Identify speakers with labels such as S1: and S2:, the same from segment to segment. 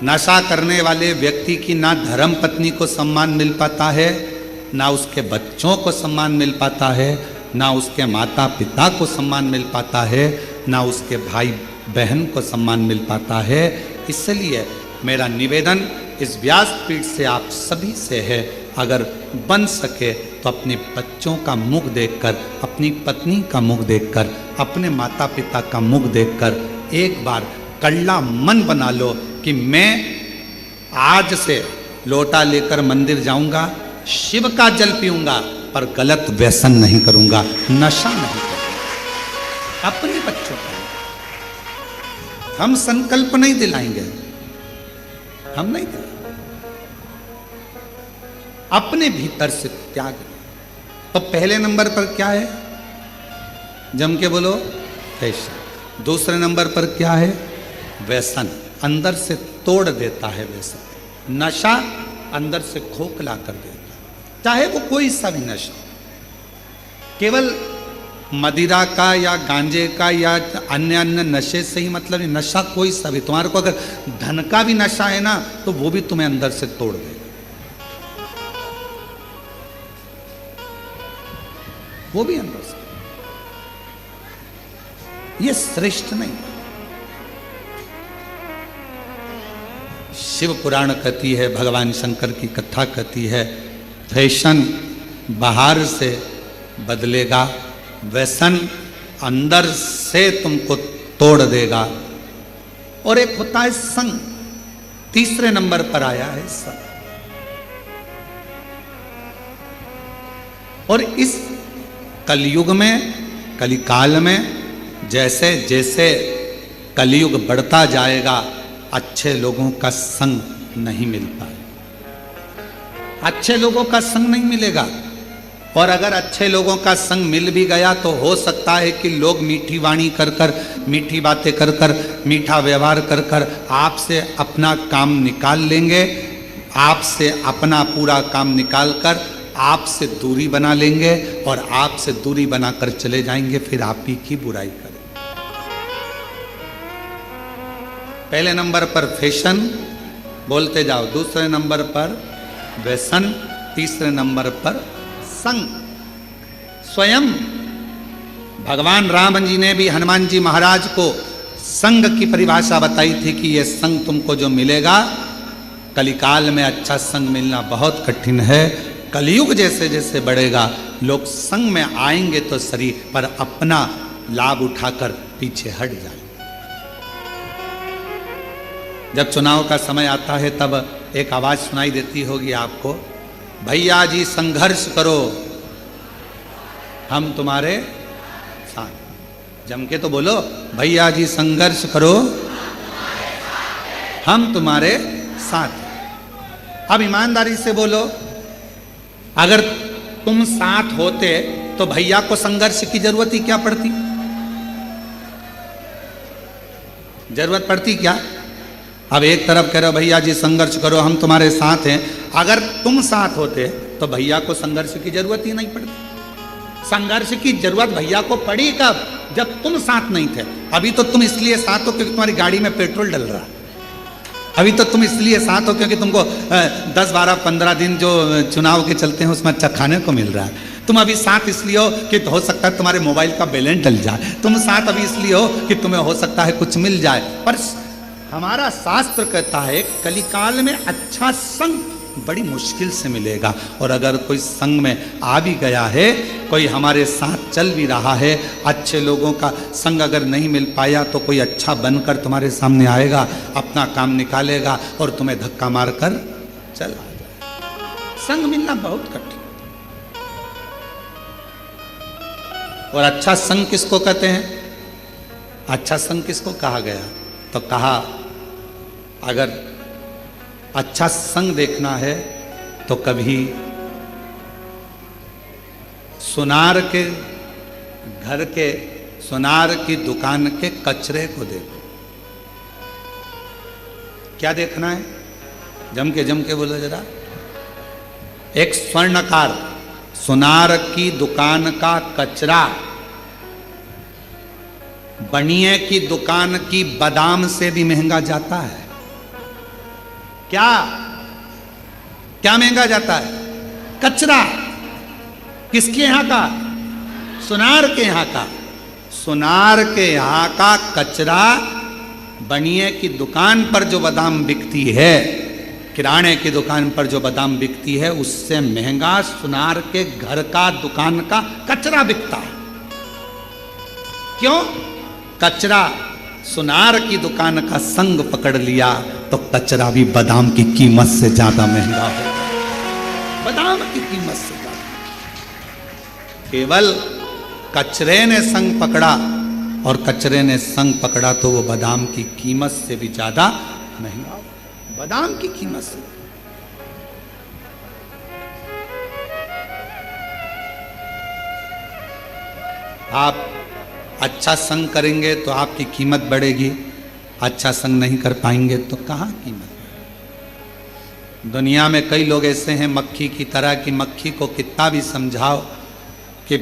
S1: नशा करने वाले व्यक्ति की ना धर्म पत्नी को सम्मान मिल पाता है, ना उसके बच्चों को सम्मान मिल पाता है, ना उसके माता पिता को सम्मान मिल पाता है, ना उसके भाई बहन को सम्मान मिल पाता है। इसलिए मेरा निवेदन इस व्यासपीठ से आप सभी से है, अगर बन सके तो अपने बच्चों का मुख देखकर, अपनी पत्नी का मुख देखकर, अपने माता पिता का मुख देखकर एक बार कड़ला मन बना लो कि मैं आज से लोटा लेकर मंदिर जाऊंगा, शिव का जल पीऊंगा, पर गलत व्यसन नहीं करूंगा, नशा नहीं करूंगा। अपने बच्चों को हम संकल्प नहीं दिलाएंगे, हम नहीं दिलाएंगे, अपने भीतर से त्याग। तो पहले नंबर पर क्या है? जम के बोलो, फैशन। दूसरे नंबर पर क्या है? व्यसन। अंदर से तोड़ देता है व्यसन। नशा अंदर से खोखला कर देता है, चाहे वो कोई सा भी नशा, केवल मदिरा का या गांजे का या अन्य अन्य नशे से ही मतलब नहीं, नशा कोई सा भी। तुम्हारे को अगर धन का भी नशा है ना, तो वो भी तुम्हें अंदर से तोड़ देगा, वो भी अंदर से। ये श्रेष्ठ नहीं। शिव पुराण कहती है, भगवान शंकर की कथा कहती है, फैशन बाहर से बदलेगा, व्यसन अंदर से तुमको तोड़ देगा। और एक होता है संग, तीसरे नंबर पर आया है संग। और इस कलयुग में, कलिकाल में जैसे जैसे कलयुग बढ़ता जाएगा, अच्छे लोगों का संग नहीं मिल पाएगा, अच्छे लोगों का संग नहीं मिलेगा। और अगर अच्छे लोगों का संग मिल भी गया तो हो सकता है कि लोग मीठी वाणी कर कर, मीठी बातें कर कर, मीठा व्यवहार कर कर आपसे अपना काम निकाल लेंगे, आपसे अपना पूरा काम निकाल कर आपसे दूरी बना लेंगे और आपसे दूरी बनाकर चले जाएंगे, फिर आप ही की बुराई करें। पहले नंबर पर फैशन, बोलते जाओ। दूसरे नंबर पर व्यसन, तीसरे नंबर पर संग। स्वयं भगवान राम जी ने भी हनुमान जी महाराज को संग की परिभाषा बताई थी कि यह संग तुमको जो मिलेगा, कलिकाल में अच्छा संग मिलना बहुत कठिन है। कलयुग जैसे जैसे बढ़ेगा, लोग संग में आएंगे तो सही, पर अपना लाभ उठाकर पीछे हट जाएंगे। जब चुनाव का समय आता है तब एक आवाज सुनाई देती होगी आपको, भैया जी संघर्ष करो, हम तुम्हारे साथ। जम के तो बोलो, भैया जी संघर्ष करो, हम तुम्हारे साथ। अब ईमानदारी से बोलो, अगर तुम साथ होते तो भैया को संघर्ष की जरूरत ही क्या पड़ती? जरूरत पड़ती क्या? अब एक तरफ कह रहे हो भैया जी संघर्ष करो, हम तुम्हारे साथ हैं। अगर तुम साथ होते तो भैया को संघर्ष की जरूरत ही नहीं पड़ती। संघर्ष की जरूरत भैया को पड़ी कब? जब तुम साथ नहीं थे। अभी तो तुम इसलिए साथ हो क्योंकि तुम्हारी गाड़ी में पेट्रोल डल रहा। अभी तो तुम इसलिए साथ हो क्योंकि तुमको 10, 12, 15 दिन जो चुनाव के चलते हैं उसमें अच्छा खाने को मिल रहा है। तुम अभी साथ इसलिए हो कि हो सकता है तुम्हारे मोबाइल का बैलेंस डल जाए। तुम साथ अभी इसलिए हो कि तुम्हें हो सकता है कुछ मिल जाए। पर हमारा शास्त्र कहता है कलिकाल में अच्छा संग बड़ी मुश्किल से मिलेगा। और अगर कोई संग में आ भी गया है, कोई हमारे साथ चल भी रहा है, अच्छे लोगों का संग अगर नहीं मिल पाया तो कोई अच्छा बनकर तुम्हारे सामने आएगा, अपना काम निकालेगा और तुम्हें धक्का मारकर चला जाएगा। संग मिलना बहुत कठिन। और अच्छा संग किसको कहते हैं? अच्छा संग किसको कहा गया? तो कहा अगर अच्छा संग देखना है तो कभी सुनार के घर के, सुनार की दुकान के कचरे को देखो। क्या देखना है? जम के बोलो जरा। एक स्वर्णकार सुनार की दुकान का कचरा बनिए की दुकान की बादाम से भी महंगा जाता है। क्या क्या महंगा जाता है? कचरा। किसके यहां का? सुनार के यहां का। सुनार के यहां का कचरा बनिए की दुकान पर जो बादाम बिकती है, किराने की दुकान पर जो बादाम बिकती है, उससे महंगा सुनार के घर का दुकान का कचरा बिकता है। क्यों? कचरा सुनार की दुकान का संग पकड़ लिया तो कचरा भी बादाम की कीमत से ज्यादा महंगा हो, बादाम की कीमत से ज्यादा। केवल कचरे ने संग पकड़ा, और कचरे ने संग पकड़ा तो वो बादाम की कीमत से भी ज्यादा महंगा हो, बादाम की कीमत से। आप अच्छा संग करेंगे तो आपकी कीमत बढ़ेगी, अच्छा संग नहीं कर पाएंगे तो कहाँ कीमत बढ़ेगी। दुनिया में कई लोग ऐसे हैं मक्खी की तरह कि मक्खी को कितना भी समझाओ कि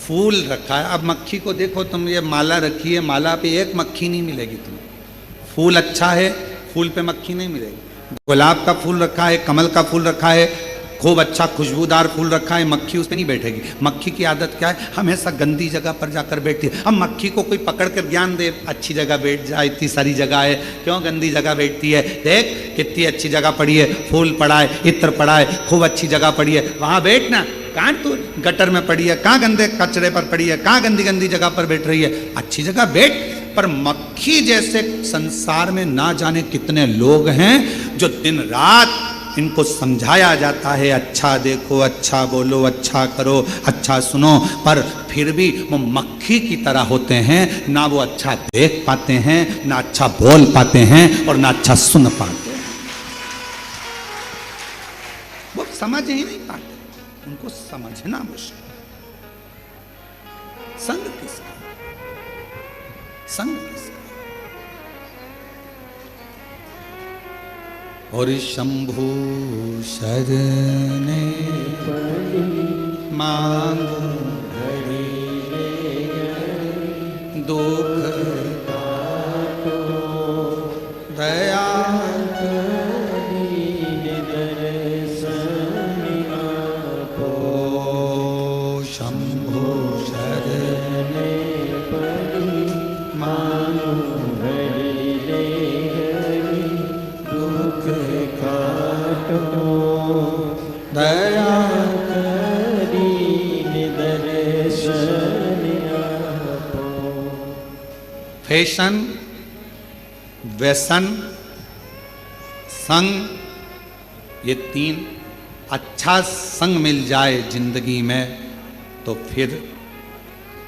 S1: फूल रखा है, अब मक्खी को देखो तुम, ये माला रखी है, माला पे एक मक्खी नहीं मिलेगी तुम्हें। फूल अच्छा है, फूल पे मक्खी नहीं मिलेगी। गुलाब का फूल रखा है, कमल का फूल रखा है, खूब अच्छा खुशबूदार फूल रखा है, मक्खी उस पर नहीं बैठेगी। मक्खी की आदत क्या है? हमेशा गंदी जगह पर जाकर बैठती है। अब मक्खी को कोई पकड़ कर ज्ञान दे, अच्छी जगह बैठ जा, इतनी सारी जगह है, क्यों गंदी जगह बैठती है? देख कितनी अच्छी जगह पड़ी है, फूल पड़ा है, इत्र पड़ा है, खूब अच्छी जगह पड़ी है, वहां बैठना। कहाँ तू गटर में पड़ी है, कहाँ गंदे कचरे पर पड़ी है, कहाँ गंदी गंदी जगह पर बैठ रही है, अच्छी जगह बैठ। पर मक्खी जैसे संसार में ना जाने कितने लोग हैं जो दिन रात इनको समझाया जाता है, अच्छा देखो, अच्छा बोलो, अच्छा करो, अच्छा सुनो, पर फिर भी वो मक्खी की तरह होते हैं। ना वो अच्छा देख पाते हैं, ना अच्छा बोल पाते हैं, और ना अच्छा सुन पाते हैं। वो समझ ही नहीं पाते, उनको समझना मुश्किल। संग किसका? संग किसका? और शंभु शरणे मांगो दुख दया शंभु शरणे मांगो दया फैशन, व्यसन, संग, ये तीन। अच्छा संग मिल जाए जिंदगी में तो फिर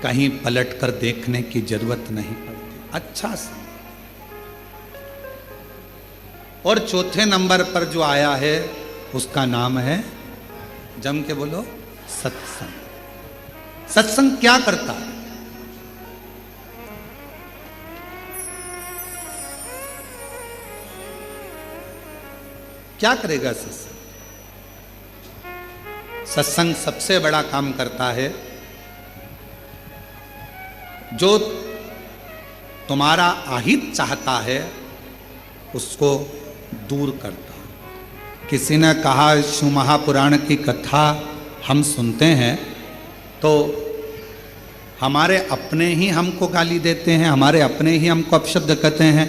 S1: कहीं पलट कर देखने की जरूरत नहीं पड़ती। अच्छा संग। और चौथे नंबर पर जो आया है उसका नाम है, जम के बोलो, सत्संग। सत्संग क्या करता है? क्या करेगा सत्संग? सत्संग सबसे बड़ा काम करता है, जो तुम्हारा अहित चाहता है उसको दूर करता। किसी ने कहा, शिव महापुराण की कथा हम सुनते हैं तो हमारे अपने ही हमको गाली देते हैं, हमारे अपने ही हमको अपशब्द कहते हैं।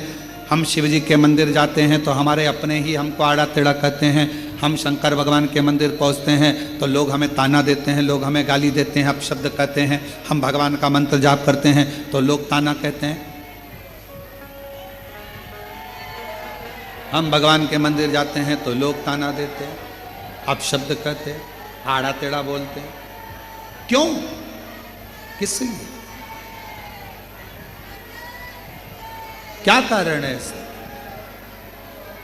S1: हम शिव जी के मंदिर जाते हैं तो हमारे अपने ही हमको आड़ा टेढ़ा कहते हैं। हम शंकर भगवान के मंदिर पहुंचते हैं तो लोग हमें ताना देते हैं, लोग हमें गाली देते हैं, अपशब्द कहते हैं। हम भगवान का मंत्र जाप करते हैं तो लोग ताना कहते हैं। हम भगवान के मंदिर जाते हैं तो लोग ताना देते हैं, अपशब्द कहते हैं, आड़ा टेढ़ा बोलते हैं। क्यों? किस लिए? क्या कारण है इसका?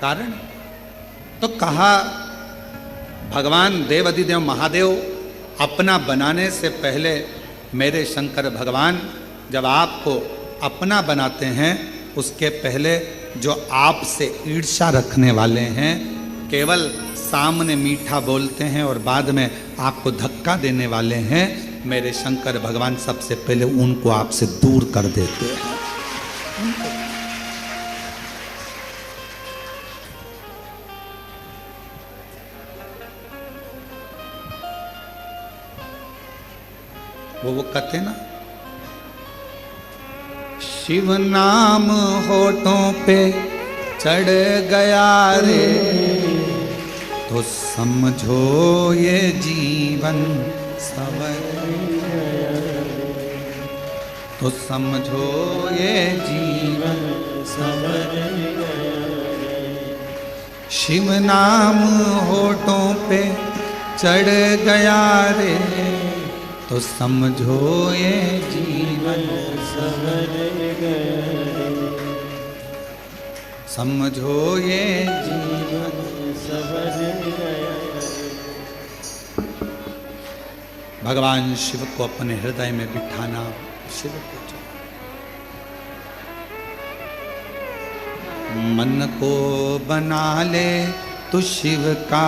S1: कारण तो कहा, भगवान देव अधिदेव महादेव अपना बनाने से पहले मेरे शंकर भगवान जब आपको अपना बनाते हैं उसके पहले जो आपसे ईर्ष्या रखने वाले हैं, केवल सामने मीठा बोलते हैं और बाद में आपको धक्का देने वाले हैं, मेरे शंकर भगवान सबसे पहले उनको आपसे दूर कर देते हैं। वो कहते ना, शिव नाम होठों पे चढ़ गया रे, तो समझो ये जीवन सवर गया, तो समझो ये जीवन सवर गया। शिव नाम होठों पे चढ़ गया रे, तो समझो ये जीवन सवर गया, समझो ये जीवन सवर गया। भगवान शिव को अपने हृदय में बिठाना, शिव को मन को बना ले तू शिव का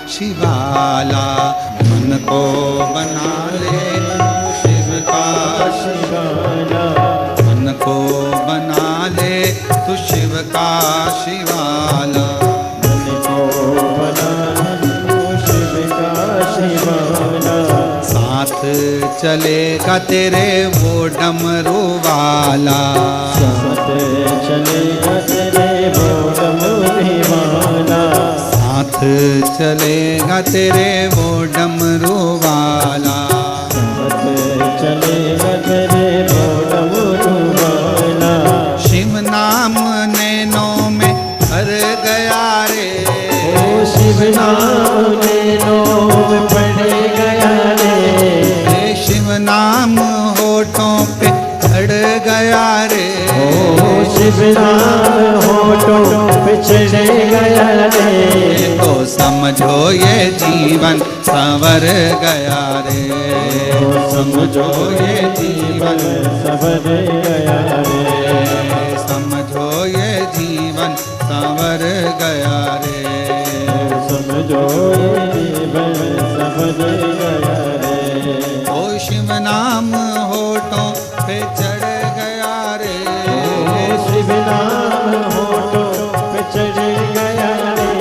S1: शिवाला, मन को बना ले शिव का शिवाला, मन को बना ले तू शिव का शिवाला,
S2: मन को बना तू शिव का शिवाला।
S1: साथ चलेगा तेरे वो डमरू वाला,
S2: साथ चलेगा तेरे वो डमरू वाला,
S1: साथ चलेगा तेरे वो डमरू वाला,
S2: साथ चलेगा तेरे वो डमरू वाला।
S1: शिव नाम नैनों में भर गया रे,
S2: ओ शिव नाम नैनों में पड़ गया रे,
S1: शिव नाम होठों पे चढ़ गया रे,
S2: ओ शिव नाम होठों पे चढ़ गया रे,
S1: तो समझो ये जीवन संवर गया रे,
S2: तो समझो ये जीवन सवर गया रे,
S1: समझो ये जीवन संवर गया रे,
S2: समझो ये जीवन सवर गया रे।
S1: ओ शिव नाम होठों पे चढ़ गया रे,
S2: ओ शिव नाम होठों पे चढ़ गया रे,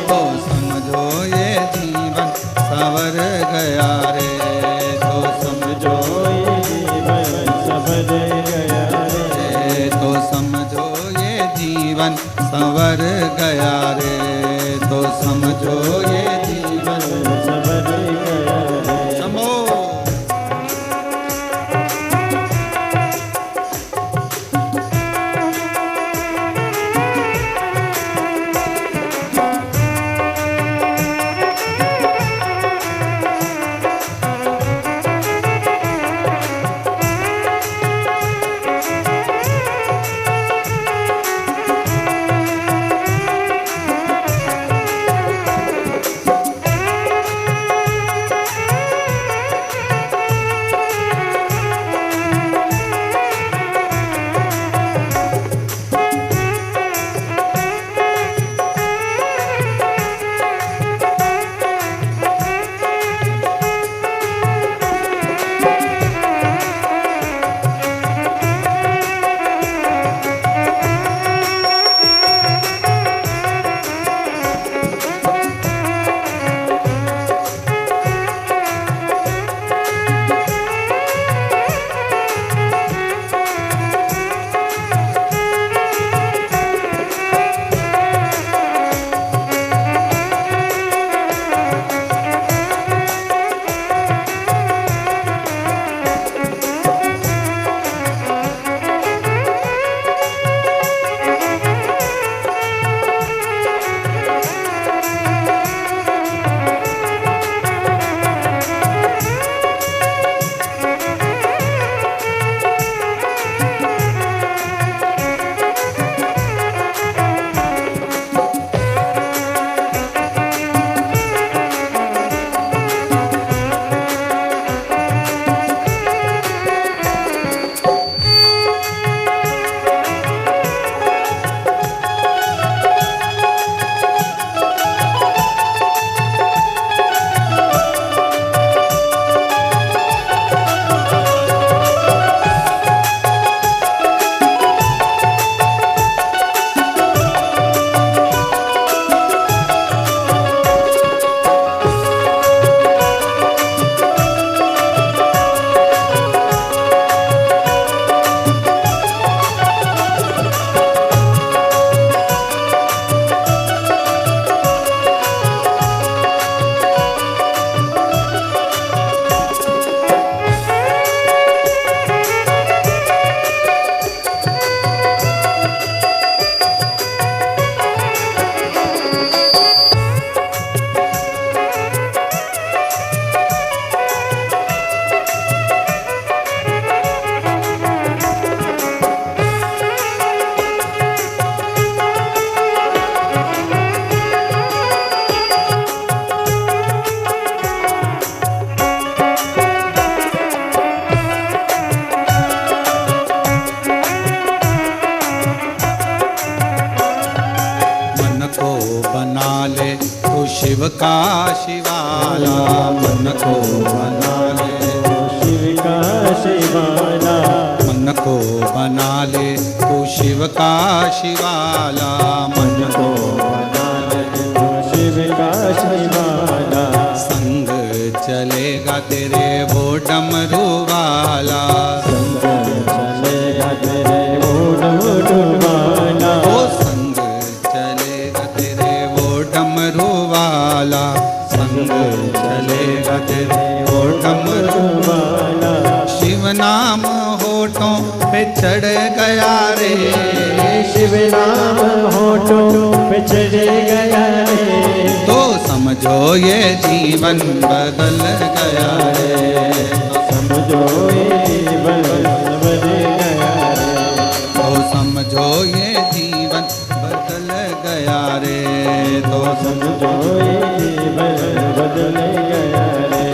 S1: तो समझो ये जीवन संवर गया रे, तो
S2: समझो ये जीवन सवर गया रे,
S1: तो समझो ये जीवन संवर गया रे, तो समझो ये जीवन
S2: सवर गया रे।
S1: समो। बना ले तू शिव का शिवाला, मन को बना ले
S2: शिव का शिवाला,
S1: मन को बना ले तू शिव का शिवाला, मन को
S2: बना ले तू शिव का शिवाला।
S1: संग चलेगा तेरे वो डमरू वाला,
S2: संग चलेगा तेरे वो डमरू वाला,
S1: वो संग चलेगा तेरे वो डमरू वाला, संग चलेगा तेरे वो डमरू
S2: वाला।
S1: शिव नाम होठों पे चढ़ गया रे,
S2: शिव नाम होठों पे चढ़ गया रे,
S1: तो समझो ये जीवन बदल गया रे,
S2: समझो ये जीवन बदल गया रे,
S1: तो समझो ये जीवन बदल गया रे, तो
S2: समझो ये जीवन बदल गया रे।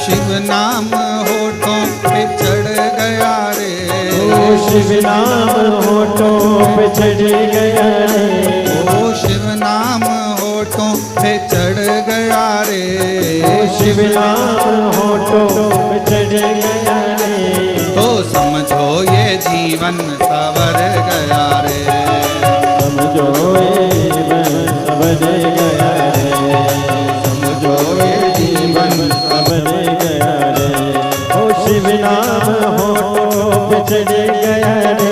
S2: शिव नाम होठों पे चढ़ गया रे,
S1: ओ शिव नाम होठों पे चढ़ गया रे,
S2: ओ शिव नाम होठों पे चढ़ गया रे,
S1: तो समझो ये जीवन सवर गया रे,
S2: समझो ये जीवन सवर गया रे, समझो ये जीवन सवर गया रे। ओ शिव नाम होठों पे चढ़ गया रे,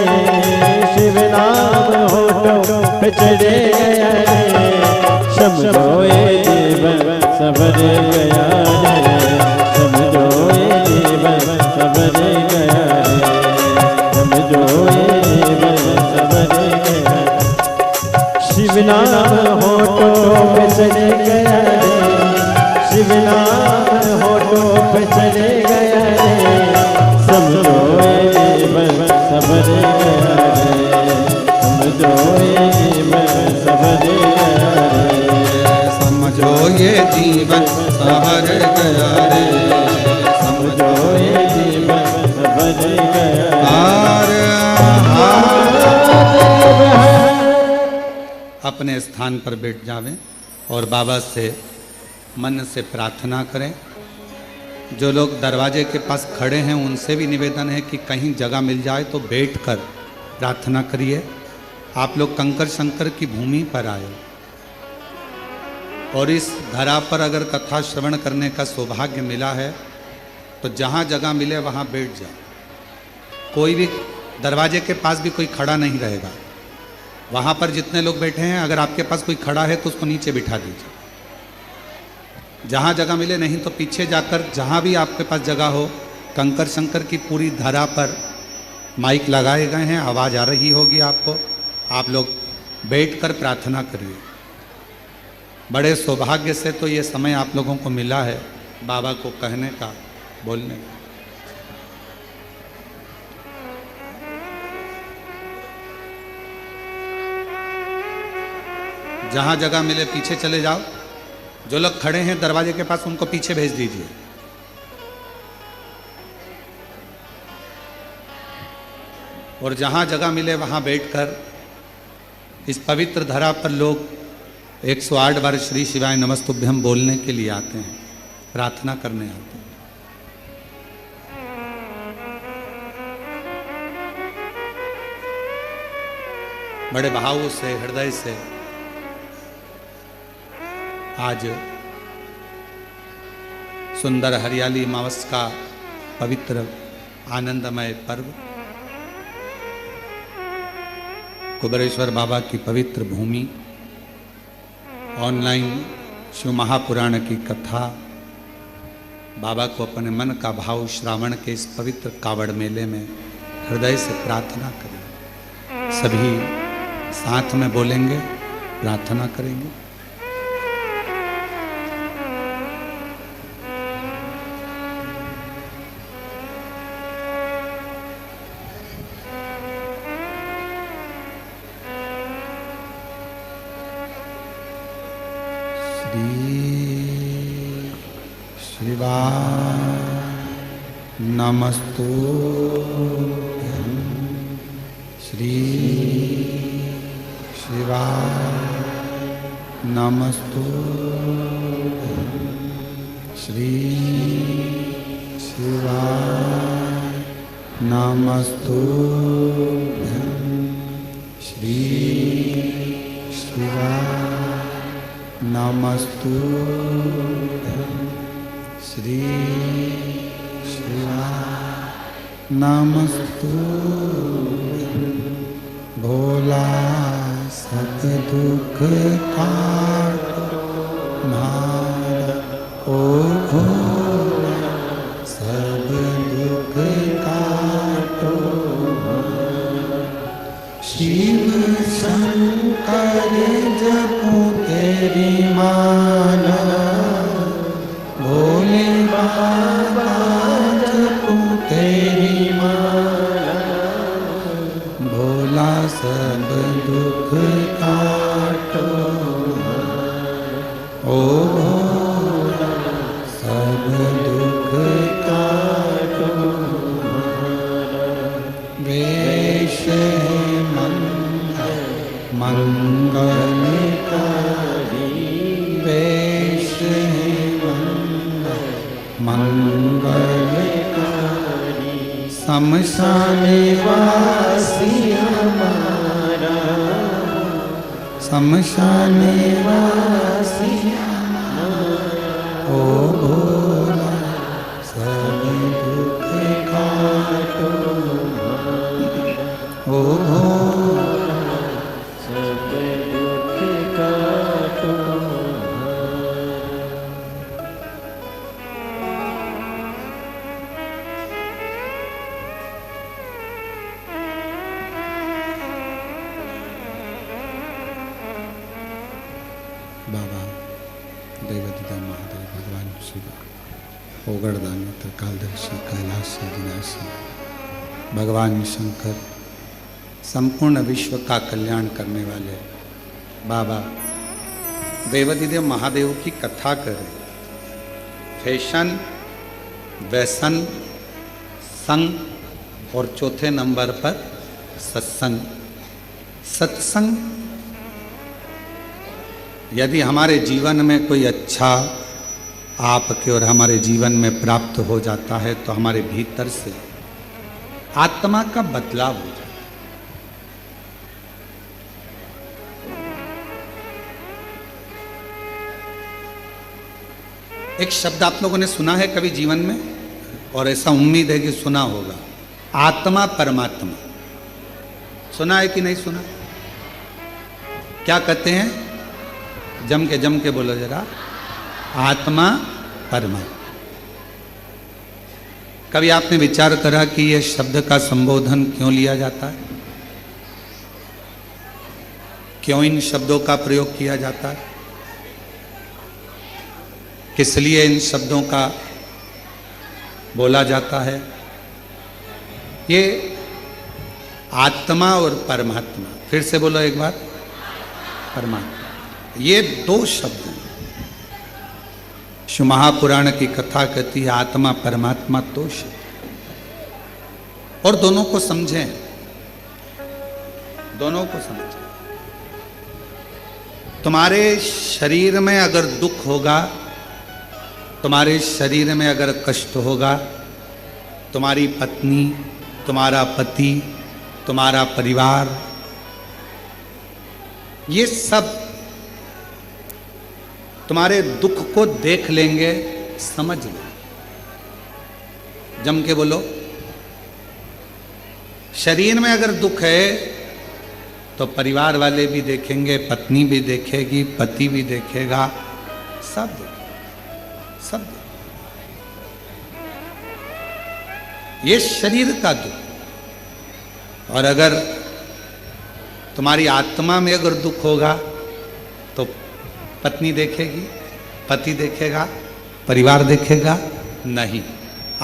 S2: शिव नाम होठों पे चढ़ गया रे, समझो ये जीवन सवर गया रे, समझो ये जीवन सवर गया रे, समझो ये जीवन सवर गया। शिव नाम होठों पे चढ़ गया रे, शिव नाम होठों पे चढ़ गया रे, समझो ये जीवन सवर गया रे, समझो ये जीवन सवर गया रे,
S1: समझो ये जीवन सवर गया रे, समझो
S2: ये जीवन सवर गया।
S1: अपने स्थान पर बैठ जावें और बाबा से मन से प्रार्थना करें जो लोग दरवाजे के पास खड़े हैं उनसे भी निवेदन है कि कहीं जगह मिल जाए तो बैठकर प्रार्थना करिए। आप लोग कंकर शंकर की भूमि पर आए और इस धरा पर अगर कथा श्रवण करने का सौभाग्य मिला है तो जहाँ जगह मिले वहाँ बैठ जाओ। कोई भी दरवाजे के पास भी कोई खड़ा नहीं रहेगा। वहाँ पर जितने लोग बैठे हैं अगर आपके पास कोई खड़ा है तो उसको नीचे बिठा दीजिए। जहाँ जगह मिले, नहीं तो पीछे जाकर जहाँ भी आपके पास जगह हो, कंकर शंकर की पूरी धरा पर माइक लगाए गए हैं, आवाज़ आ रही होगी आपको। आप लोग बैठकर प्रार्थना करिए। बड़े सौभाग्य से तो ये समय आप लोगों को मिला है बाबा को कहने का, बोलने का। जहाँ जगह मिले पीछे चले जाओ। जो लोग खड़े हैं दरवाजे के पास उनको पीछे भेज दीजिए। और जहाँ जगह मिले वहाँ बैठकर इस पवित्र धरा पर लोग 108 बार श्री शिवाय नमस्तुभ्यम बोलने के लिए आते हैं, प्रार्थना करने आते हैं। बड़े भाव से, हृदय से आज सुंदर हरियाली अमावस का पवित्र आनंदमय पर्व, कुबेरेश्वर बाबा की पवित्र भूमि, ऑनलाइन शिव महापुराण की कथा, बाबा को अपने मन का भाव श्रावण के इस पवित्र कावड़ मेले में हृदय से प्रार्थना करें। सभी साथ में बोलेंगे, प्रार्थना करेंगे। नमस्तुभ्यं श्री शिवाय नमस्तुभ्यं श्री शिवाय नमस्तुभ्यं श्री शिवाय नमस्तुभ्यं श्री नमस्तुभ्यं भोला सब दुख काटो हमारा, ओ भोला सब दुख काटो हमारा। शिव शंकर जपो तेरी माला, भोले बाबा तेरी माला, भोला सब दुख काटो, ओ भोला सब दुख काटो। वेश मंगलकारी, वेश मंगलकारी, शमशान वासी हमारा, शमशान वासी हमारा, ओ भोला सब दुख काटो, ओ भोला सब दुख काटो। बाबा देवदिदा महादेव भगवान शिव ओगड़दानी त्रिकालदर्शी कैलाशी विनाशी भगवान शंकर संपूर्ण विश्व का कल्याण करने वाले बाबा देवदिदेव महादेव की कथा करें। फैशन, व्यसन, संग और चौथे नंबर पर सत्संग। सत्संग यदि हमारे जीवन में कोई अच्छा आपके और हमारे जीवन में प्राप्त हो जाता है तो हमारे भीतर से आत्मा का बदलाव हो जाता है। एक शब्द आप लोगों ने सुना है कभी जीवन में, और ऐसा उम्मीद है कि सुना होगा, आत्मा परमात्मा। सुना है कि नहीं सुना? क्या कहते हैं? जम के बोलो जरा, आत्मा परमात्मा। कभी आपने विचार करा कि यह शब्द का संबोधन क्यों लिया जाता है? क्यों इन शब्दों का प्रयोग किया जाता है? किस लिए इन शब्दों का बोला जाता है? ये आत्मा और परमात्मा, फिर से बोलो एक बार, परमात्मा, ये दो शब्द हैं। शिव महापुराण की कथा कहती है आत्मा परमात्मा दो शब्द, और दोनों को समझें, दोनों को समझें। तुम्हारे शरीर में अगर दुख होगा, तुम्हारे शरीर में अगर कष्ट होगा, तुम्हारी पत्नी, तुम्हारा पति, तुम्हारा परिवार, ये सब तुम्हारे दुख को देख लेंगे, समझ लेंगे। जम के बोलो, शरीर में अगर दुख है तो परिवार वाले भी देखेंगे, पत्नी भी देखेगी, पति भी देखेगा, सब देखेंगे, सब देखेंगे। ये शरीर का दुख। और अगर तुम्हारी आत्मा में अगर दुख होगा तो पत्नी देखेगी, पति देखेगा, परिवार देखेगा? नहीं।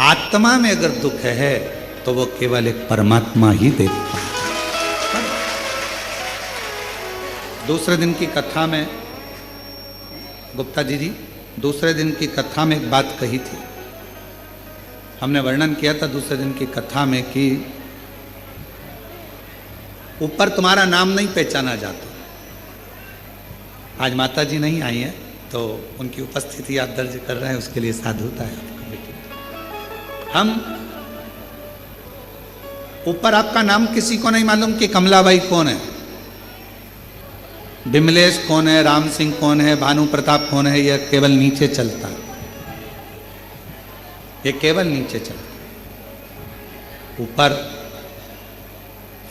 S1: आत्मा में अगर दुख है तो वो केवल एक परमात्मा ही देखता है। दूसरे दिन की कथा में गुप्ता जी दूसरे दिन की कथा में एक बात कही थी। हमने वर्णन किया था दूसरे दिन की कथा में कि ऊपर तुम्हारा नाम नहीं पहचाना जाता। आज माता जी नहीं आई हैं तो उनकी उपस्थिति आप दर्ज कर रहे हैं, उसके लिए साधुता है आपको बेटी। हम ऊपर आपका नाम किसी को नहीं मालूम कि कमलाबाई कौन है, विमलेश कौन है, राम सिंह कौन है, भानु प्रताप कौन है। यह केवल नीचे चलता है, ये केवल नीचे चलता है। ऊपर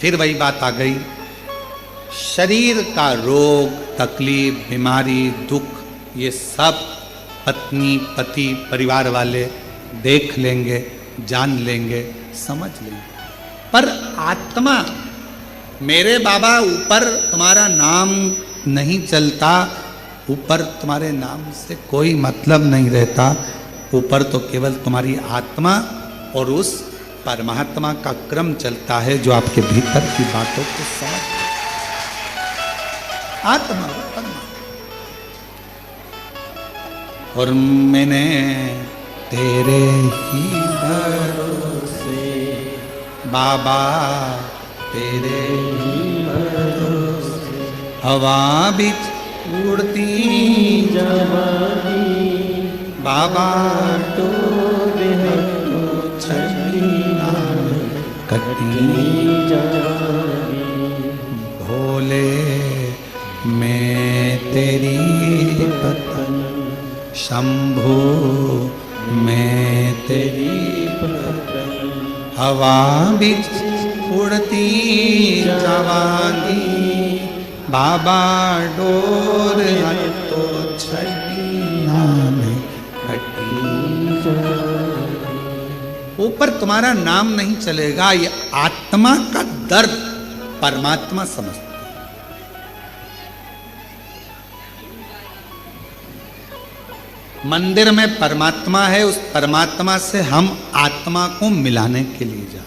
S1: फिर वही बात आ गई, शरीर का रोग, तकलीफ, बीमारी, दुख, ये सब पत्नी, पति, परिवार वाले देख लेंगे, जान लेंगे, समझ लेंगे। पर आत्मा, मेरे बाबा, ऊपर तुम्हारा नाम नहीं चलता, ऊपर तुम्हारे नाम से कोई मतलब नहीं रहता। ऊपर तो केवल तुम्हारी आत्मा और उस परमात्मा का क्रम चलता है जो आपके भीतर की बातों को समझ। आत्मा परमात्मा। और मैंने तेरे ही भरोसे बाबा, तेरे ही भरोसे हवा बिच उड़ती जवानी बाबा, डोर है तो छड़ी कटी जवानी। भोले मैं तेरी पतन, शंभु मैं तेरी पतन, हवा बिच उड़ती जवानी बाबा, डोर है तो छड़ी में कटी। ऊपर तुम्हारा नाम नहीं चलेगा, ये आत्मा का दर्द परमात्मा समझता। मंदिर में परमात्मा है, उस परमात्मा से हम आत्मा को मिलाने के लिए जा।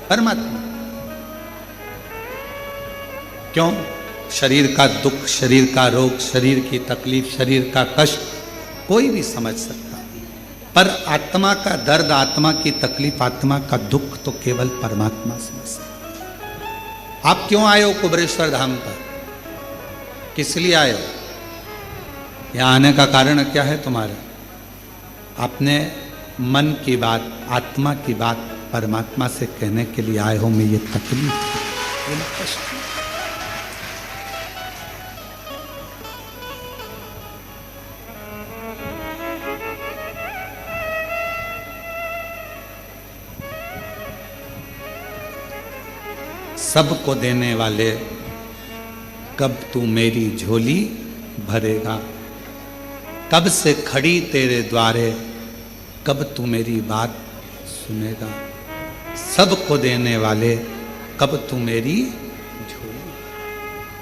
S1: परमात्मा क्यों? शरीर का दुख, शरीर का रोग, शरीर की तकलीफ, शरीर का कष्ट कोई भी समझ सकता है। पर आत्मा का दर्द, आत्मा की तकलीफ, आत्मा का दुख तो केवल परमात्मा समझ सकता। आप क्यों आए हो कुबरेश्वर धाम पर? किस लिए आए हो? यहाँ आने का कारण क्या है तुम्हारा? अपने मन की बात, आत्मा की बात परमात्मा से कहने के लिए आए हो। मैं ये तकलीफ, ये कष्ट, सबको देने वाले कब तू मेरी झोली भरेगा? कब से खड़ी तेरे द्वारे, कब तू मेरी बात सुनेगा? सबको देने वाले कब तू मेरी झोली।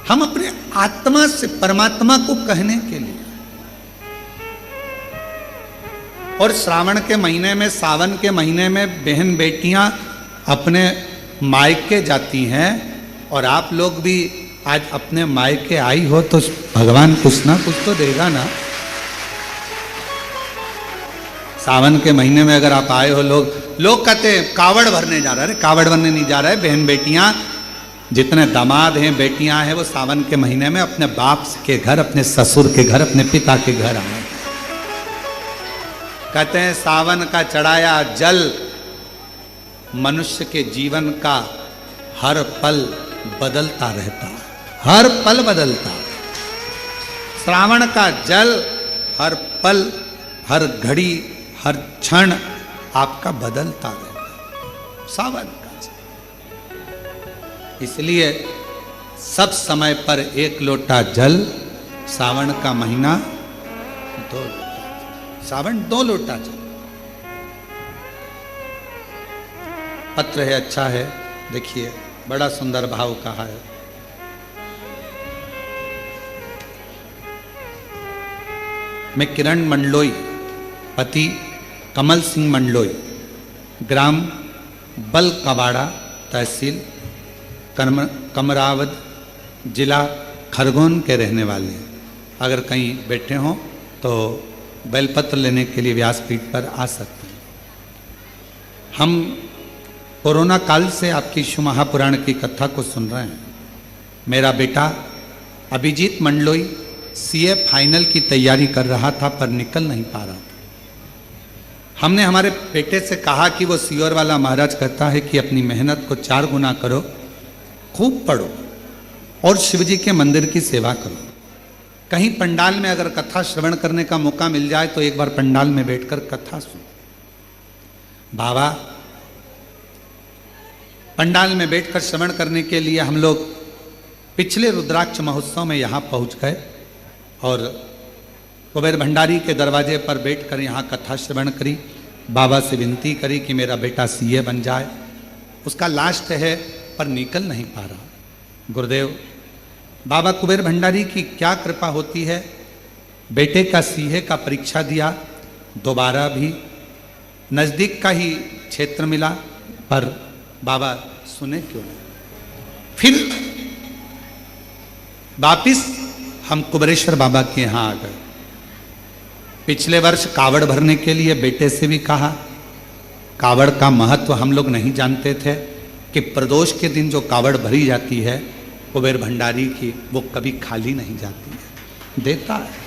S1: हम अपने आत्मा से परमात्मा को कहने के लिए, और श्रावण के महीने में, सावन के महीने में बहन बेटियां अपने मायके जाती हैं, और आप लोग भी आज अपने मायके आई हो तो भगवान कुछ ना कुछ तो देगा ना। सावन के महीने में अगर आप आए हो, लोग कहते हैं कावड़ भरने जा रहा है। कावड़ भरने नहीं जा रहा है। बहन बेटियां, जितने दामाद हैं, बेटियां हैं, वो सावन के महीने में अपने बाप के घर, अपने ससुर के घर, अपने पिता के घर आए। कहते हैं सावन का चढ़ाया जल मनुष्य के जीवन का हर पल बदलता रहता है, हर पल बदलता। श्रावण का जल हर पल, हर घड़ी, हर क्षण आपका बदलता रहता। सावन का जल, इसलिए सब समय पर एक लोटा जल, सावन का महीना 2 लोटा, सावन 2 लोटा जल। पत्र है, अच्छा है, देखिए बड़ा सुंदर भाव कहा है। मैं किरण मंडलोई, पति कमल सिंह मंडलोई, ग्राम बल कबाड़ा, तहसील कमरावद, जिला खरगोन के रहने वाले हैं। अगर कहीं बैठे हों तो बेलपत्र लेने के लिए व्यासपीठ पर आ सकते हैं। हम कोरोना काल से आपकी शिव महापुराण की कथा को सुन रहे हैं। मेरा बेटा अभिजीत मंडलोई सीए फाइनल की तैयारी कर रहा था, पर निकल नहीं पा रहा था। हमने हमारे बेटे से कहा कि वो सीओर वाला महाराज कहता है कि अपनी मेहनत को 4 गुना करो, खूब पढ़ो और शिवजी के मंदिर की सेवा करो। कहीं पंडाल में अगर कथा श्रवण करने का मौका मिल जाए तो एक बार पंडाल में बैठकर कथा सुनो। बाबा पंडाल में बैठकर श्रवण करने के लिए हम लोग पिछले रुद्राक्ष महोत्सव में यहाँ पहुँच गए और कुबेर भंडारी के दरवाजे पर बैठकर यहाँ कथा श्रवण करी। बाबा से विनती करी कि मेरा बेटा सीए बन जाए। उसका लास्ट है पर निकल नहीं पा रहा। गुरुदेव बाबा कुबेर भंडारी की क्या कृपा होती है, बेटे का सीए का परीक्षा दिया, दोबारा भी नज़दीक का ही क्षेत्र मिला, पर बाबा सुने क्यों नहीं। फिर वापिस हम कुबरेश्वर बाबा के यहाँ आ गए। पिछले वर्ष कावड़ भरने के लिए बेटे से भी कहा। कावड़ का महत्व हम लोग नहीं जानते थे कि प्रदोष के दिन जो कावड़ भरी जाती है कुबेर भंडारी की, वो कभी खाली नहीं जाती है, देता है।